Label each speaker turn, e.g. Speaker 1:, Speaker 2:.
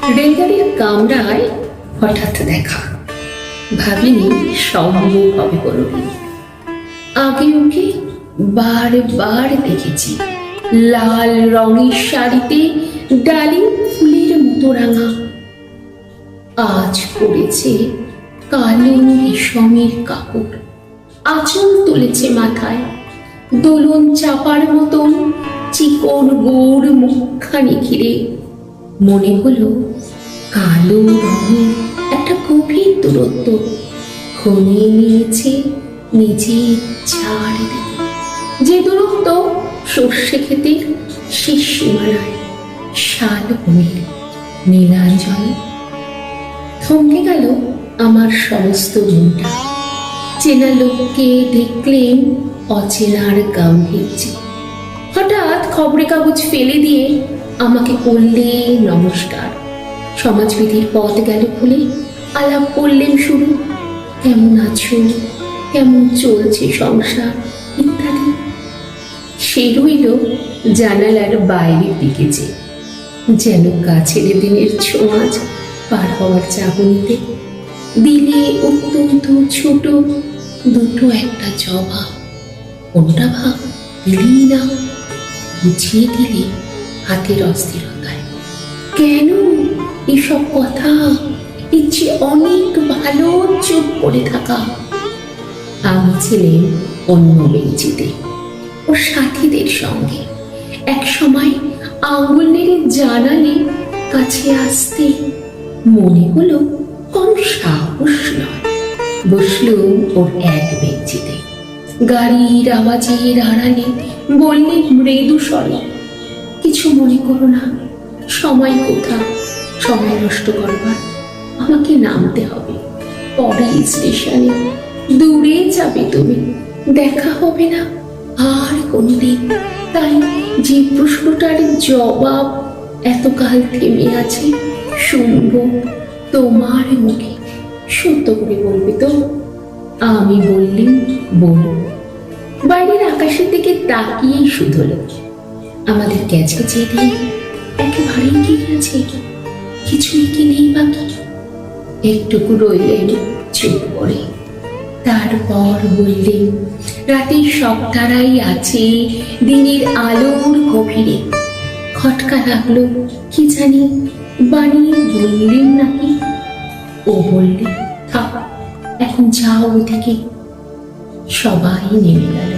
Speaker 1: রেলগাড়ির কামরায় হঠাৎ দেখা, ভাবিনি সম্ভব হবে কোনোদিন। আগে ওকে বারবার দেখেছি, লাল রঙের শাড়িতে ডালিম ফুলের মতো রাঙা। আজ পড়েছে কালো রেশমের কাপড়, আঁচল তুলেছে মাথায়, দোলন চাপার মতন চিকন গোড় মুখখানি ঘিরে। মনে হলো কালো রঙে একটা গভীর দূরত্ব ঘনিয়ে নিয়েছে নিজের ছাড় দিকে, যে দূরত্ব সর্ষে ক্ষেতের শেষ সীমানায় শাল ভূমির নীলাঞ্জলে। থমকে গেল আমার সমস্ত মনটা। চেনা লোককে দেখলেন অচেনার গাম্ভীর্যে। হঠাৎ খবরের কাগজ ফেলে দিয়ে আমাকে করলে নমস্কার। সমাজবিধির পথ গেল খুলে, আলাপ করলেন শুরু, কেমন আছো, কেমন চলছে সংসার ইত্যাদি। সে রইল জানালার বাইরের দিকে, যেন গাছের দিনের ছোঁয়াচ পার হওয়ার চাহনিতে দিলে অত্যন্ত ছোট দুটো একটা জবা। কোনটা ভাব দিলি না, বুঝিয়ে দিলে হাতের অস্থিরতায়। কেন এসব কথা? ইচ্ছে অনেক ভালো চুপ করে থাকা। আমি ছিলেন অন্য বেঞ্চিতে ওর সাথীদের সঙ্গে। এক সময় আঙুল নেড়ে জানালে কাছে আসতে, মনে হলো কম সাহস নয়। বসলুম ওর এক বেঞ্চিতে। গাড়ির আওয়াজের আড়ালে বললেন মৃদু স্বরে, কিছু মনে করো না, সময় কোথা, সময় নষ্ট করবার। আমাকে নামতে হবে পরের স্টেশনে, দূরে যাবে তুমি, দেখা হবে না আর কোনদিন। তাই যে প্রশ্নটার জবাব এতকাল থেমে আছে শুনব তোমার মুখে, সত্য করে বলবে তো? আমি বললাম বল। বাইরের আকাশের দিকে তাকিয়েই শুধল। আমাদের গেছে যে দিন একেবারেই কি গেছে, কিছুই কি নেই বাকি। একটুকু রইলেন চুপ করে, তারপর বললেন, রাতের সব তারাই আছে দিনের আলোর গভীরে। খটকা লাগলো, কি জানি বানিয়ে বললেন নাকি। ও বললে, থাক এখন যাও ওদিকে। সবাই নেমে গেল।